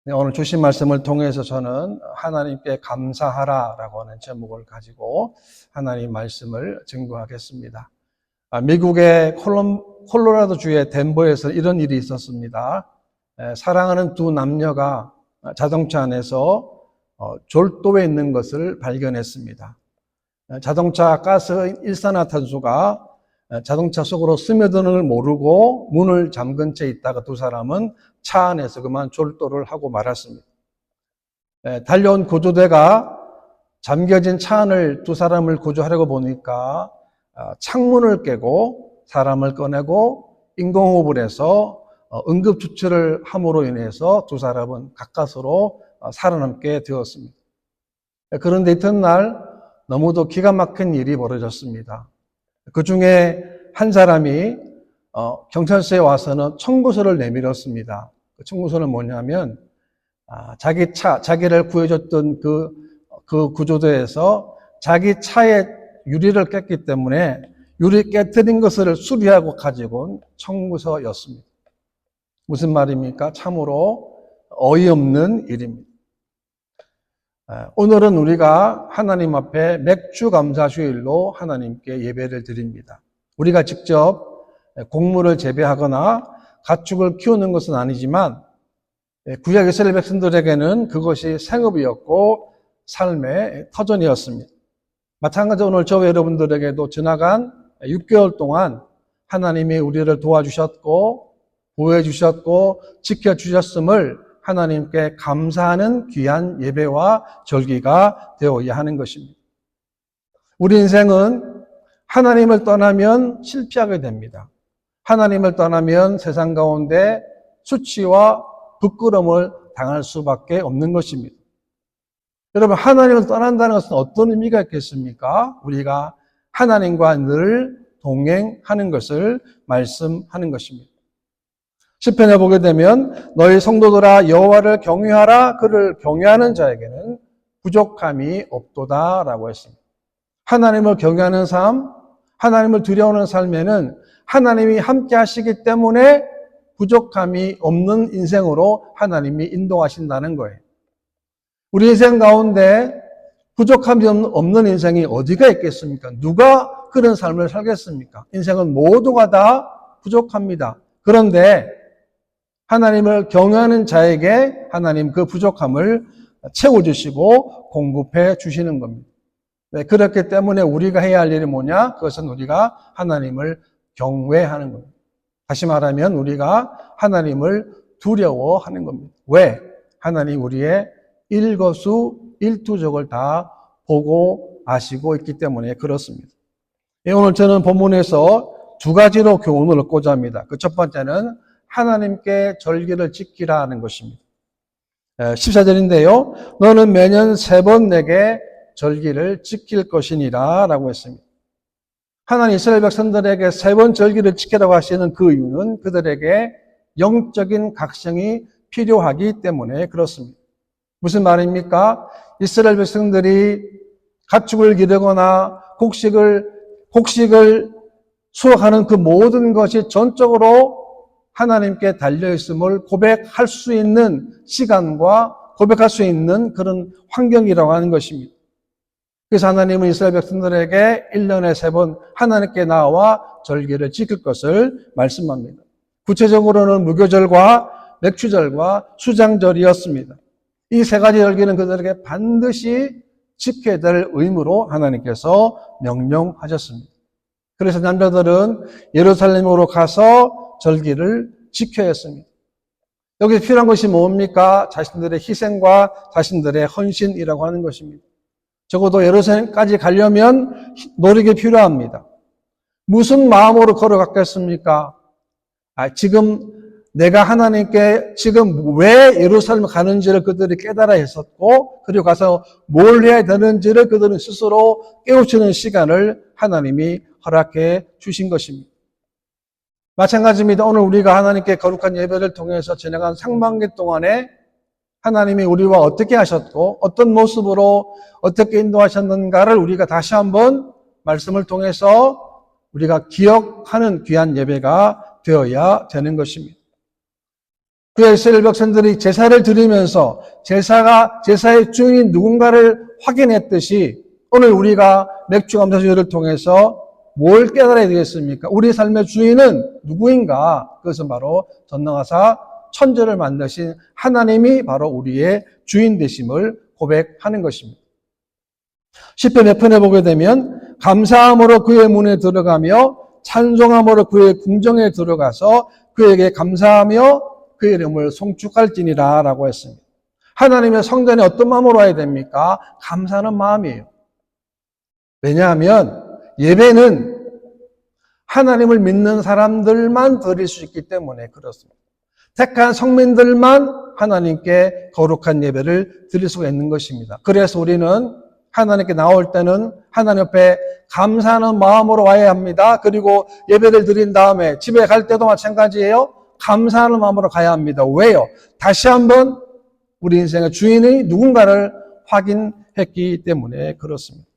네, 오늘 주신 말씀을 통해서 저는 하나님께 감사하라라고 하는 제목을 가지고 하나님 말씀을 증거하겠습니다. 미국의 콜로라도 주의 덴버에서 이런 일이 있었습니다. 사랑하는 두 남녀가 자동차 안에서 졸도에 있는 것을 발견했습니다. 자동차 가스 일산화탄소가 자동차 속으로 스며드는 걸 모르고 문을 잠근 채 있다가 두 사람은 차 안에서 그만 졸도를 하고 말았습니다. 달려온 구조대가 잠겨진 차 안을 두 사람을 구조하려고 보니까 창문을 깨고 사람을 꺼내고 인공호흡을 해서 응급조치를 함으로 인해서 두 사람은 가까스로 살아남게 되었습니다. 그런데 이튿날 너무도 기가 막힌 일이 벌어졌습니다. 그 중에 한 사람이 경찰서에 와서는 청구서를 내밀었습니다. 그 청구서는 뭐냐면 자기를 구해줬던 그 구조대에서 자기 차의 유리를 깼기 때문에 유리 깨뜨린 것을 수리하고 가지고 온 청구서였습니다. 무슨 말입니까? 참으로 어이없는 일입니다. 오늘은 우리가 하나님 앞에 맥주감사주일로 하나님께 예배를 드립니다. 우리가 직접 곡물을 재배하거나 가축을 키우는 것은 아니지만 구약 이스라엘 백성들에게는 그것이 생업이었고 삶의 터전이었습니다. 마찬가지로 오늘 저와 여러분들에게도 지나간 6개월 동안 하나님이 우리를 도와주셨고 보호해주셨고 지켜주셨음을 하나님께 감사하는 귀한 예배와 절기가 되어야 하는 것입니다. 우리 인생은 하나님을 떠나면 실패하게 됩니다. 하나님을 떠나면 세상 가운데 수치와 부끄러움을 당할 수밖에 없는 것입니다. 여러분, 하나님을 떠난다는 것은 어떤 의미가 있겠습니까? 우리가 하나님과 늘 동행하는 것을 말씀하는 것입니다. 시편에 보게 되면 너희 성도들아 여호와를 경외하라. 그를 경외하는 자에게는 부족함이 없도다라고 했습니다. 하나님을 경외하는 삶, 하나님을 두려워하는 삶에는 하나님이 함께 하시기 때문에 부족함이 없는 인생으로 하나님이 인도하신다는 거예요. 우리 인생 가운데 부족함이 없는 인생이 어디가 있겠습니까? 누가 그런 삶을 살겠습니까? 인생은 모두가 다 부족합니다. 그런데 하나님을 경외하는 자에게 하나님 그 부족함을 채워주시고 공급해 주시는 겁니다. 네, 그렇기 때문에 우리가 해야 할 일이 뭐냐? 그것은 우리가 하나님을 경외하는 겁니다. 다시 말하면 우리가 하나님을 두려워하는 겁니다. 왜? 하나님 우리의 일거수일투족을 다 보고 아시고 있기 때문에 그렇습니다. 오늘 저는 본문에서 두 가지로 교훈을 얻고자 합니다. 그 첫 번째는 하나님께 절기를 지키라 하는 것입니다. 14절인데요. 너는 매년 3번 내게 절기를 지킬 것이니라 라고 했습니다. 하나님 이스라엘 백성들에게 3번 절기를 지키라고 하시는 그 이유는 그들에게 영적인 각성이 필요하기 때문에 그렇습니다. 무슨 말입니까? 이스라엘 백성들이 가축을 기르거나 곡식을 수확하는 그 모든 것이 전적으로 하나님께 달려있음을 고백할 수 있는 시간과 고백할 수 있는 그런 환경이라고 하는 것입니다. 그래서 하나님은 이스라엘 백성들에게 1년에 3번 하나님께 나와 절기를 지킬 것을 말씀합니다. 구체적으로는 무교절과 맥주절과 수장절이었습니다. 이 3가지 절기는 그들에게 반드시 지켜야 될 의무로 하나님께서 명령하셨습니다. 그래서 남자들은 예루살렘으로 가서 절기를 지켜야 했습니다. 여기서 필요한 것이 뭡니까? 자신들의 희생과 자신들의 헌신이라고 하는 것입니다. 적어도 예루살렘까지 가려면 노력이 필요합니다. 무슨 마음으로 걸어갔겠습니까? 지금 내가 하나님께 지금 왜 예루살렘 가는지를 그들이 깨달아 했었고, 그리고 가서 뭘 해야 되는지를 그들은 스스로 깨우치는 시간을 하나님이 허락해 주신 것입니다. 마찬가지입니다. 오늘 우리가 하나님께 거룩한 예배를 통해서 지나간 상반기 동안에 하나님이 우리와 어떻게 하셨고 어떤 모습으로 어떻게 인도하셨는가를 우리가 다시 한번 말씀을 통해서 우리가 기억하는 귀한 예배가 되어야 되는 것입니다. 구약 이스라엘 백성들이 제사를 드리면서 제사의 주인이 누군가를 확인했듯이 오늘 우리가 맥주 감사주일을 통해서 뭘 깨달아야 되겠습니까? 우리 삶의 주인은 누구인가? 그것은 바로 전능하사 천지를 만드신 하나님이 바로 우리의 주인 되심을 고백하는 것입니다. 시편 100편에 보게 되면 감사함으로 그의 문에 들어가며 찬송함으로 그의 궁정에 들어가서 그에게 감사하며 그의 이름을 송축할지니라 라고 했습니다. 하나님의 성전에 어떤 마음으로 와야 됩니까? 감사하는 마음이에요. 왜냐하면 예배는 하나님을 믿는 사람들만 드릴 수 있기 때문에 그렇습니다. 택한 성민들만 하나님께 거룩한 예배를 드릴 수가 있는 것입니다. 그래서 우리는 하나님께 나올 때는 하나님 옆에 감사하는 마음으로 와야 합니다. 그리고 예배를 드린 다음에 집에 갈 때도 마찬가지예요. 감사하는 마음으로 가야 합니다. 왜요? 다시 한번 우리 인생의 주인이 누군가를 확인했기 때문에 그렇습니다.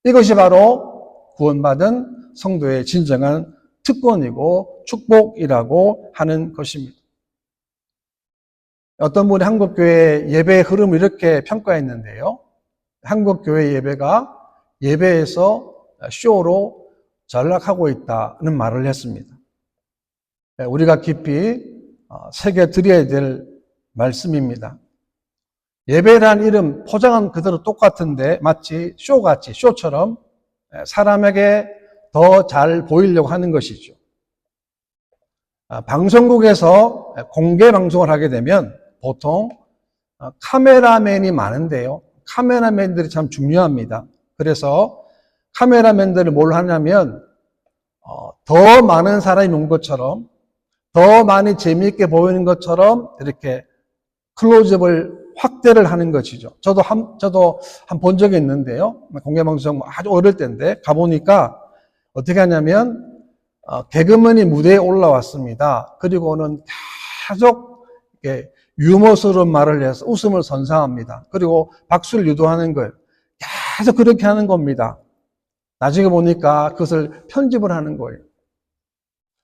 이것이 바로 구원받은 성도의 진정한 특권이고 축복이라고 하는 것입니다. 어떤 분이 한국교회 예배의 흐름을 이렇게 평가했는데요. 한국교회 예배가 예배에서 쇼로 전락하고 있다는 말을 했습니다. 우리가 깊이 새겨드려야 될 말씀입니다. 예배란 이름 포장은 그대로 똑같은데 마치 쇼같이 쇼처럼 사람에게 더 잘 보이려고 하는 것이죠. 방송국에서 공개 방송을 하게 되면 보통 카메라맨이 많은데요. 카메라맨들이 참 중요합니다. 그래서 카메라맨들이 뭘 하냐면 더 많은 사람이 온 것처럼 더 많이 재미있게 보이는 것처럼 이렇게 클로즈업을 확대를 하는 것이죠. 저도 한 본 적이 있는데요. 공개방송 아주 어릴 때인데 가보니까 어떻게 하냐면 개그맨이 무대에 올라왔습니다. 그리고는 계속 이렇게 유머스러운 말을 해서 웃음을 선사합니다. 그리고 박수를 유도하는 거예요. 계속 그렇게 하는 겁니다. 나중에 보니까 그것을 편집을 하는 거예요.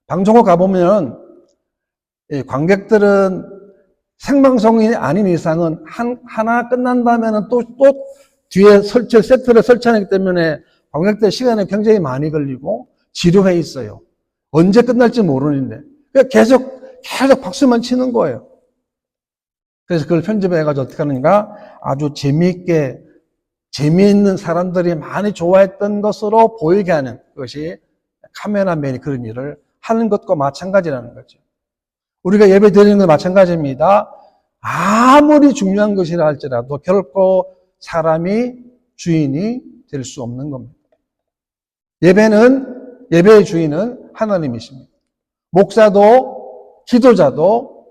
방송국 가보면 관객들은 생방송이 아닌 이상은 하나 끝난다면 또 뒤에 세트를 설치하기 때문에 관객들 시간이 굉장히 많이 걸리고 지루해 있어요. 언제 끝날지 모르는데 계속 박수만 치는 거예요. 그래서 그걸 편집해가지고 어떻게 하는가? 아주 재미있는 사람들이 많이 좋아했던 것으로 보이게 하는 것이 카메라맨이 그런 일을 하는 것과 마찬가지라는 거죠. 우리가 예배 드리는 것 마찬가지입니다. 아무리 중요한 것이라 할지라도 결코 사람이 주인이 될 수 없는 겁니다. 예배의 주인은 하나님이십니다. 목사도, 기도자도,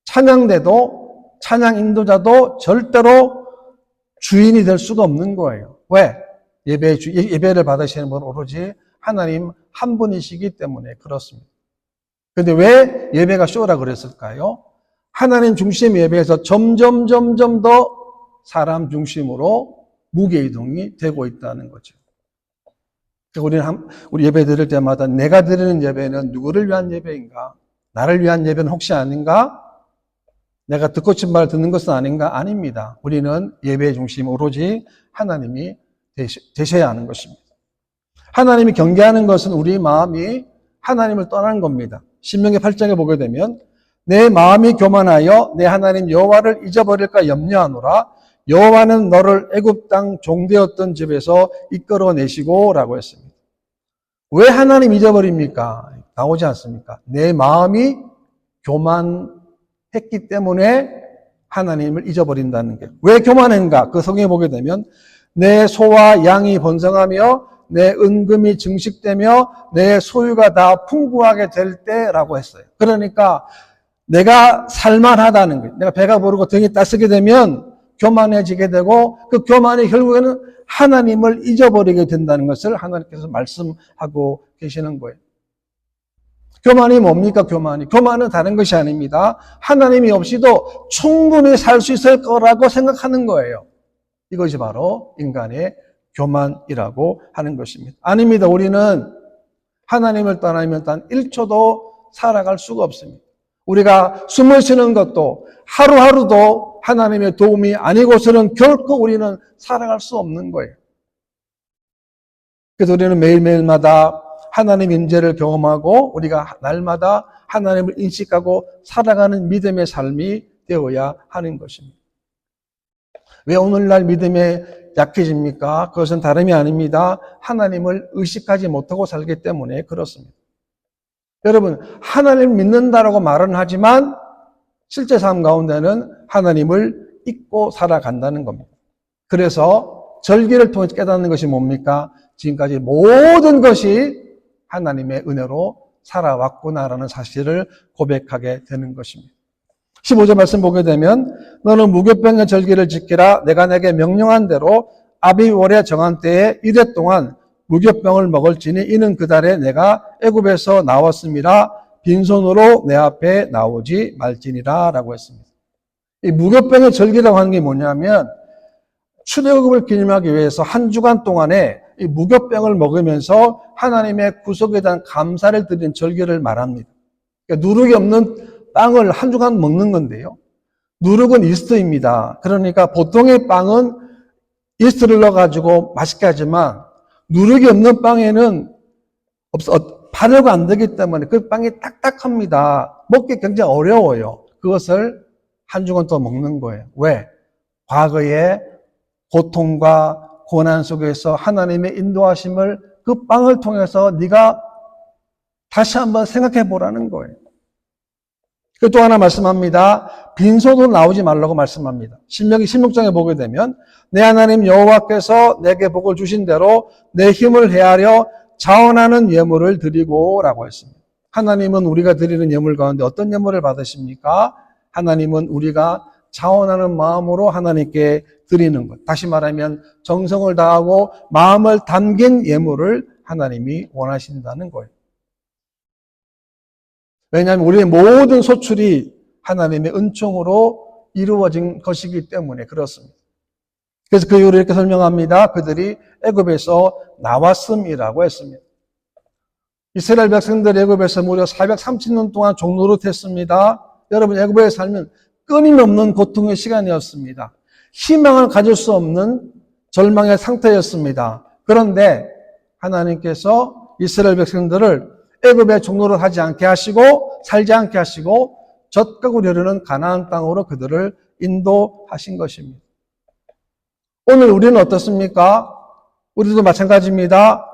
찬양대도, 찬양 인도자도 절대로 주인이 될 수가 없는 거예요. 왜? 예배를 받으시는 분은 오로지 하나님 한 분이시기 때문에 그렇습니다. 근데 왜 예배가 쇼라 그랬을까요? 하나님 중심 예배에서 점점 더 사람 중심으로 무게이동이 되고 있다는 거죠. 우리 예배 드릴 때마다 내가 드리는 예배는 누구를 위한 예배인가? 나를 위한 예배는 혹시 아닌가? 내가 듣고 싶은 말을 듣는 것은 아닌가? 아닙니다. 우리는 예배의 중심 오로지 하나님이 되셔야 하는 것입니다. 하나님이 경계하는 것은 우리 마음이 하나님을 떠나는 겁니다. 신명기 8장에 보게 되면 내 마음이 교만하여 내 하나님 여호와를 잊어버릴까 염려하노라. 여호와는 너를 애굽 땅 종되었던 집에서 이끌어내시고 라고 했습니다. 왜 하나님 잊어버립니까? 나오지 않습니까? 내 마음이 교만했기 때문에 하나님을 잊어버린다는 게. 왜 교만한가? 그 성경에 보게 되면 내 소와 양이 번성하며 내 은금이 증식되며 내 소유가 다 풍부하게 될 때라고 했어요. 그러니까 내가 살만하다는 거예요. 내가 배가 부르고 등이 따스게 되면 교만해지게 되고 그 교만이 결국에는 하나님을 잊어버리게 된다는 것을 하나님께서 말씀하고 계시는 거예요. 교만이 뭡니까? 교만은 다른 것이 아닙니다. 하나님이 없이도 충분히 살 수 있을 거라고 생각하는 거예요. 이것이 바로 인간의 교만이라고 하는 것입니다. 아닙니다. 우리는 하나님을 떠나면 단 1초도 살아갈 수가 없습니다. 우리가 숨을 쉬는 것도 하루하루도 하나님의 도움이 아니고서는 결코 우리는 살아갈 수 없는 거예요. 그래서 우리는 매일매일마다 하나님 임재를 경험하고 우리가 날마다 하나님을 인식하고 살아가는 믿음의 삶이 되어야 하는 것입니다. 왜 오늘날 믿음에 약해집니까? 그것은 다름이 아닙니다. 하나님을 의식하지 못하고 살기 때문에 그렇습니다. 여러분, 하나님을 믿는다라고 말은 하지만 실제 삶 가운데는 하나님을 잊고 살아간다는 겁니다. 그래서 절기를 통해 깨닫는 것이 뭡니까? 지금까지 모든 것이 하나님의 은혜로 살아왔구나라는 사실을 고백하게 되는 것입니다. 15절 말씀 보게 되면 너는 무교병의 절기를 지키라. 내가 내게 명령한 대로 아비월에 정한 때에 이래 동안 무교병을 먹을지니 이는 그 달에 내가 애굽에서 나왔음이라 빈손으로 내 앞에 나오지 말지니라 라고 했습니다. 이 무교병의 절기라고 하는 게 뭐냐면 출애굽을 기념하기 위해서 한 주간 동안에 이 무교병을 먹으면서 하나님의 구속에 대한 감사를 드리는 절기를 말합니다. 그러니까 누룩이 없는 빵을 한 주간 먹는 건데요. 누룩은 이스트입니다. 그러니까 보통의 빵은 이스트를 넣어가지고 맛있게 하지만 누룩이 없는 빵에는 발효가 안 되기 때문에 그 빵이 딱딱합니다. 먹기 굉장히 어려워요. 그것을 한 주간 또 먹는 거예요. 왜? 과거의 고통과 고난 속에서 하나님의 인도하심을 그 빵을 통해서 네가 다시 한번 생각해 보라는 거예요. 또 하나 말씀합니다. 빈손으로 나오지 말라고 말씀합니다. 신명기 16장에 보게 되면 내 하나님 여호와께서 내게 복을 주신 대로 내 힘을 헤아려 자원하는 예물을 드리고 라고 했습니다. 하나님은 우리가 드리는 예물 가운데 어떤 예물을 받으십니까? 하나님은 우리가 자원하는 마음으로 하나님께 드리는 것. 다시 말하면 정성을 다하고 마음을 담긴 예물을 하나님이 원하신다는 거예요. 왜냐하면 우리의 모든 소출이 하나님의 은총으로 이루어진 것이기 때문에 그렇습니다. 그래서 그 이유를 이렇게 설명합니다. 그들이 애굽에서 나왔음이라고 했습니다. 이스라엘 백성들이 애굽에서 무려 430년 동안 종노릇했습니다. 여러분, 애굽에 살면 끊임없는 고통의 시간이었습니다. 희망을 가질 수 없는 절망의 상태였습니다. 그런데 하나님께서 이스라엘 백성들을 애굽에 종노릇 하지 않게 하시고 살지 않게 하시고 젖가고 이르는 가나안 땅으로 그들을 인도하신 것입니다. 오늘 우리는 어떻습니까? 우리도 마찬가지입니다.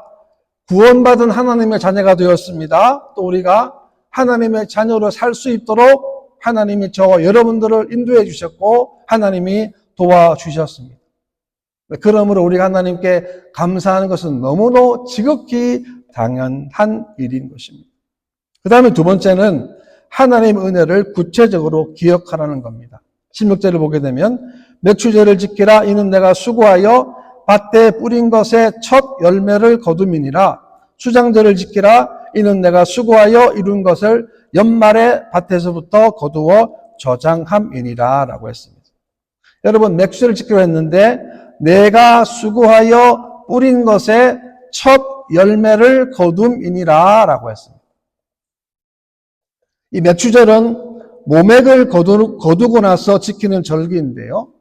구원받은 하나님의 자녀가 되었습니다. 또 우리가 하나님의 자녀로 살 수 있도록 하나님이 저와 여러분들을 인도해 주셨고 하나님이 도와주셨습니다. 그러므로 우리가 하나님께 감사하는 것은 너무도 지극히 당연한 일인 것입니다. 그 다음에 두 번째는 하나님의 은혜를 구체적으로 기억하라는 겁니다. 16절을 보게 되면 맥추제를 지키라. 이는 내가 수고하여 밭에 뿌린 것의 첫 열매를 거둠이니라. 수장절을 지키라. 이는 내가 수고하여 이룬 것을 연말에 밭에서부터 거두어 저장함이니라 라고 했습니다. 여러분, 맥추제를 지키려 했는데 내가 수고하여 뿌린 것의 첫 열매를 거둠이니라 라고 했습니다. 이 맥추절은 모맥을 거두고 나서 지키는 절기인데요.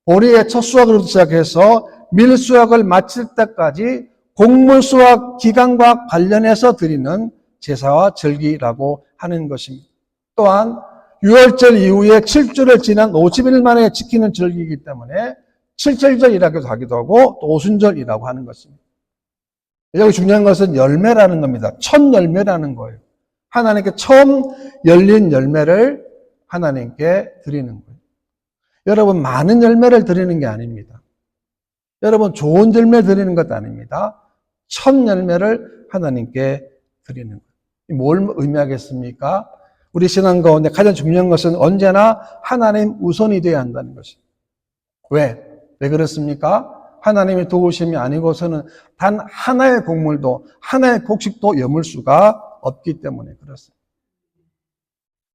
보리의 첫 수확으로부터 시작해서 밀수확을 마칠 때까지 곡물 수확 기간과 관련해서 드리는 제사와 절기라고 하는 것입니다. 또한 유월절 이후에 7주를 지난 50일 만에 지키는 절기이기 때문에 칠절절이라고 하기도 하고 또 오순절이라고 하는 것입니다. 여기 중요한 것은 열매라는 겁니다. 첫 열매라는 거예요. 하나님께 처음 열린 열매를 하나님께 드리는 거예요. 여러분, 많은 열매를 드리는 게 아닙니다. 여러분, 좋은 열매 드리는 것도 아닙니다. 첫 열매를 하나님께 드리는 거예요. 뭘 의미하겠습니까? 우리 신앙 가운데 가장 중요한 것은 언제나 하나님 우선이 되어야 한다는 것입니다. 왜 그렇습니까? 하나님의 도우심이 아니고서는 단 하나의 곡물도 하나의 곡식도 여물 수가 없기 때문에 그렇습니다.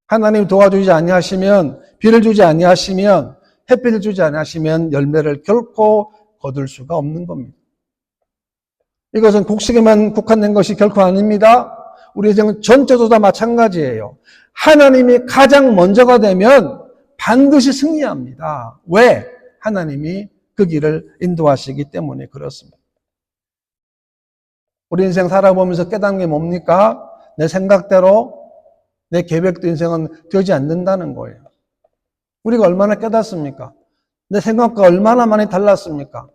하나님 도와주지 아니하시면, 비를 주지 아니하시면, 햇빛을 주지 아니하시면 열매를 결코 거둘 수가 없는 겁니다. 이것은 곡식에만 국한된 것이 결코 아닙니다. 우리 인생 전체도 다 마찬가지예요. 하나님이 가장 먼저가 되면 반드시 승리합니다. 왜? 하나님이 그 길을 인도하시기 때문에 그렇습니다. 우리 인생 살아보면서 깨닫는 게 뭡니까? 내 생각대로 내 계획도 인생은 되지 않는다는 거예요. 우리가 얼마나 깨닫습니까? 내 생각과 얼마나 많이 달랐습니까?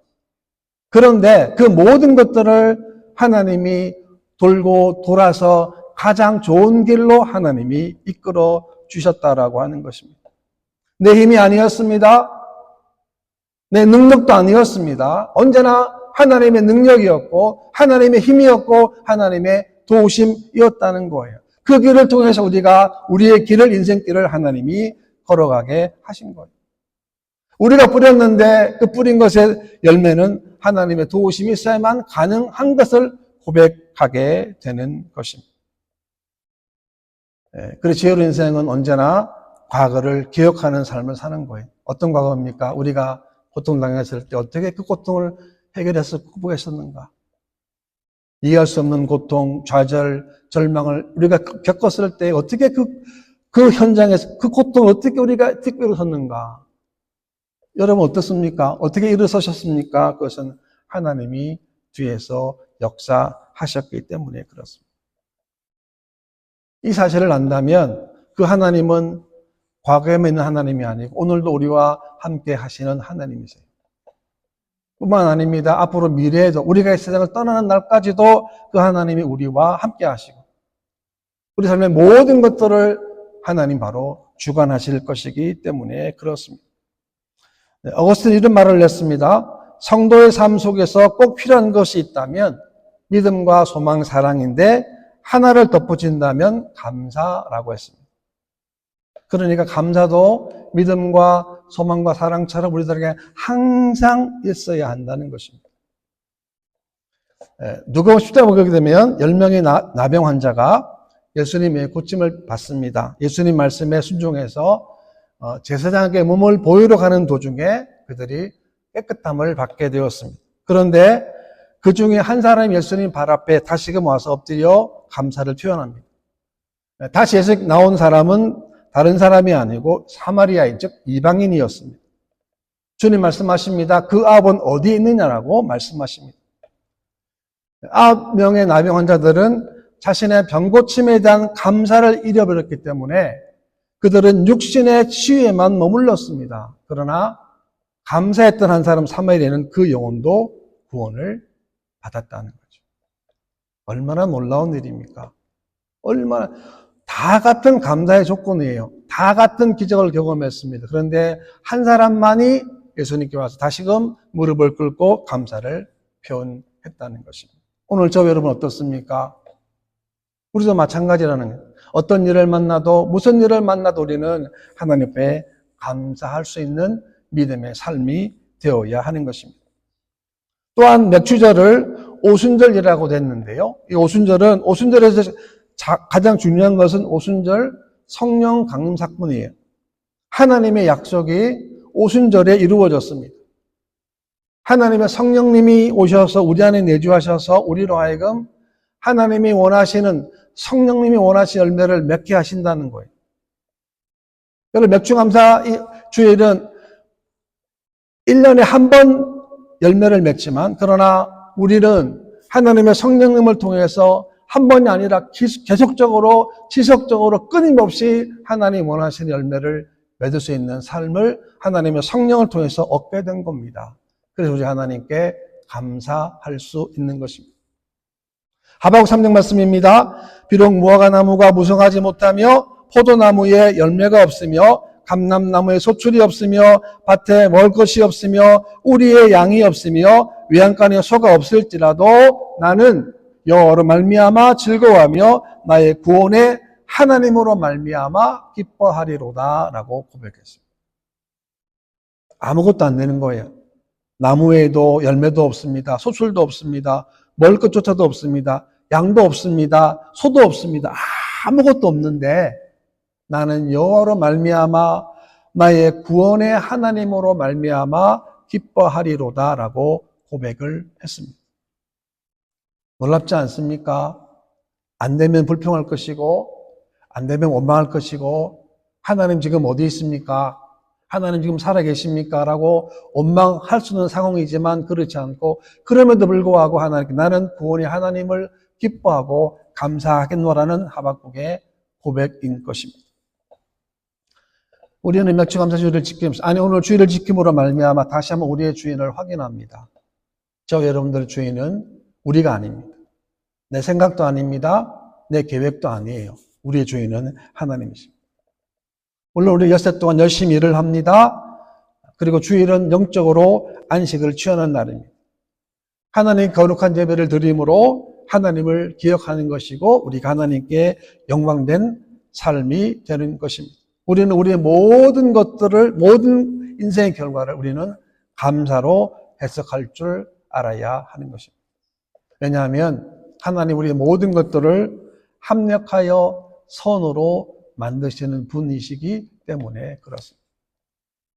그런데 그 모든 것들을 하나님이 돌고 돌아서 가장 좋은 길로 하나님이 이끌어 주셨다라고 하는 것입니다. 내 힘이 아니었습니다. 내 능력도 아니었습니다. 언제나 하나님의 능력이었고 하나님의 힘이었고 하나님의 도우심이었다는 거예요. 그 길을 통해서 우리가 우리의 길을, 인생길을 하나님이 걸어가게 하신 거예요. 우리가 뿌렸는데 그 뿌린 것의 열매는 하나님의 도우심이 있어야만 가능한 것을 고백하게 되는 것입니다. 그래서 지혜로운 인생은 언제나 과거를 기억하는 삶을 사는 거예요. 어떤 과거입니까? 우리가 고통당했을 때 어떻게 그 고통을 해결해서 극복했었는가? 이해할 수 없는 고통, 좌절, 절망을 우리가 겪었을 때 어떻게 그 현장에서 그 고통을 어떻게 우리가 일어섰는가? 여러분 어떻습니까? 어떻게 일어서셨습니까? 그것은 하나님이 뒤에서 역사하셨기 때문에 그렇습니다. 이 사실을 안다면 그 하나님은 과거에만 있는 하나님이 아니고 오늘도 우리와 함께 하시는 하나님이세요. 뿐만 아닙니다. 앞으로 미래에도 우리가 이 세상을 떠나는 날까지도 그 하나님이 우리와 함께 하시고 우리 삶의 모든 것들을 하나님 바로 주관하실 것이기 때문에 그렇습니다. 어거스틴 이런 말을 냈습니다. 성도의 삶 속에서 꼭 필요한 것이 있다면 믿음과 소망, 사랑인데 하나를 덧붙인다면 감사라고 했습니다. 그러니까 감사도 믿음과 소망과 사랑처럼 우리들에게 항상 있어야 한다는 것입니다. 누가복음 10장을 보게 되면 10명의 나병 환자가 예수님의 고침을 받습니다. 예수님 말씀에 순종해서 제사장에게 몸을 보이러 가는 도중에 그들이 깨끗함을 받게 되었습니다. 그런데 그 중에 한 사람이 예수님 발 앞에 다시금 와서 엎드려 감사를 표현합니다. 다시 예수 나온 사람은 다른 사람이 아니고 사마리아인, 즉 이방인이었습니다. 주님 말씀하십니다. 그 아합은 어디에 있느냐라고 말씀하십니다. 9명의 나병 환자들은 자신의 병고침에 대한 감사를 잃어버렸기 때문에 그들은 육신의 치유에만 머물렀습니다. 그러나 감사했던 한 사람 사마리아인은 그 영혼도 구원을 받았다는 거죠. 얼마나 놀라운 일입니까? 얼마나 다 같은 감사의 조건이에요. 다 같은 기적을 경험했습니다. 그런데 한 사람만이 예수님께 와서 다시금 무릎을 꿇고 감사를 표현했다는 것입니다. 오늘 저 여러분 어떻습니까? 우리도 마찬가지라는 거예요. 어떤 일을 만나도 무슨 일을 만나도 우리는 하나님 앞에 감사할 수 있는 믿음의 삶이 되어야 하는 것입니다. 또한 맥주절을 오순절이라고 됐는데요. 이 오순절에서 가장 중요한 것은 오순절 성령 강림 사건이에요. 하나님의 약속이 오순절에 이루어졌습니다. 하나님의 성령님이 오셔서 우리 안에 내주하셔서 우리로 하여금 하나님이 원하시는 성령님이 원하시는 열매를 맺게 하신다는 거예요. 여러분 맥주감사 주일은 1년에 한 번 열매를 맺지만 그러나 우리는 하나님의 성령님을 통해서 한 번이 아니라 계속적으로 지속적으로 끊임없이 하나님 원하시는 열매를 맺을 수 있는 삶을 하나님의 성령을 통해서 얻게 된 겁니다. 그래서 우리 하나님께 감사할 수 있는 것입니다. 하박국 3장 말씀입니다. 비록 무화과 나무가 무성하지 못하며 포도나무에 열매가 없으며 감람나무에 소출이 없으며 밭에 먹을 것이 없으며 우리의 양이 없으며 외양간에 소가 없을지라도 나는 여호와로 말미암아 즐거워하며 나의 구원의 하나님으로 말미암아 기뻐하리로다 라고 고백했습니다. 아무것도 안 되는 거예요. 나무에도 열매도 없습니다. 소출도 없습니다. 먹을 것조차도 없습니다. 양도 없습니다. 소도 없습니다. 아무것도 없는데 나는 여호와로 말미암아 나의 구원의 하나님으로 말미암아 기뻐하리로다 라고 고백을 했습니다. 놀랍지 않습니까? 안 되면 불평할 것이고 안 되면 원망할 것이고, 하나님 지금 어디 있습니까? 하나님 지금 살아계십니까? 라고 원망할 수 있는 상황이지만 그렇지 않고, 그럼에도 불구하고 하나님께 나는 구원의 하나님을 기뻐하고 감사하겠노라는 하박국의 고백인 것입니다. 우리는 명칭감사주의를 지키면서, 오늘 주의를 지킴으로 말미암아 다시 한번 우리의 주인을 확인합니다. 저 여러분들의 주인은 우리가 아닙니다. 내 생각도 아닙니다. 내 계획도 아니에요. 우리의 주인은 하나님이십니다. 물론 우리 엿새 동안 열심히 일을 합니다. 그리고 주일은 영적으로 안식을 취하는 날입니다. 하나님 거룩한 예배를 드림으로 하나님을 기억하는 것이고 우리가 하나님께 영광된 삶이 되는 것입니다. 우리는 우리의 모든 것들을, 모든 인생의 결과를 우리는 감사로 해석할 줄 알아야 하는 것입니다. 왜냐하면 하나님 우리의 모든 것들을 합력하여 선으로 만드시는 분이시기 때문에 그렇습니다.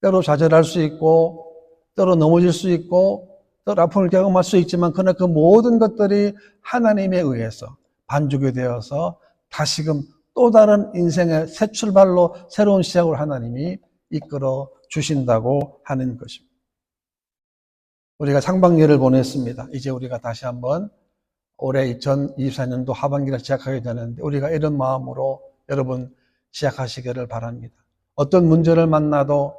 때로 좌절할 수 있고, 때로 넘어질 수 있고, 때로 아픔을 경험할 수 있지만, 그러나 그 모든 것들이 하나님에 의해서 반죽이 되어서 다시금 또 다른 인생의 새 출발로 새로운 시작을 하나님이 이끌어 주신다고 하는 것입니다. 우리가 상반기를 보냈습니다. 이제 우리가 다시 한번 올해 2024년도 하반기를 시작하게 되는데 우리가 이런 마음으로 여러분 시작하시기를 바랍니다. 어떤 문제를 만나도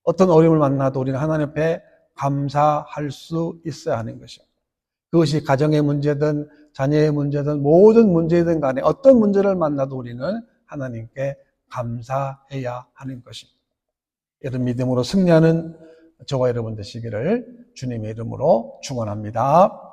어떤 어려움을 만나도 우리는 하나님 앞에 감사할 수 있어야 하는 것입니다. 그것이 가정의 문제든 자녀의 문제든 모든 문제든 간에 어떤 문제를 만나도 우리는 하나님께 감사해야 하는 것입니다. 이런 믿음으로 승리하는 저와 여러분 되시기를 주님의 이름으로 축원합니다.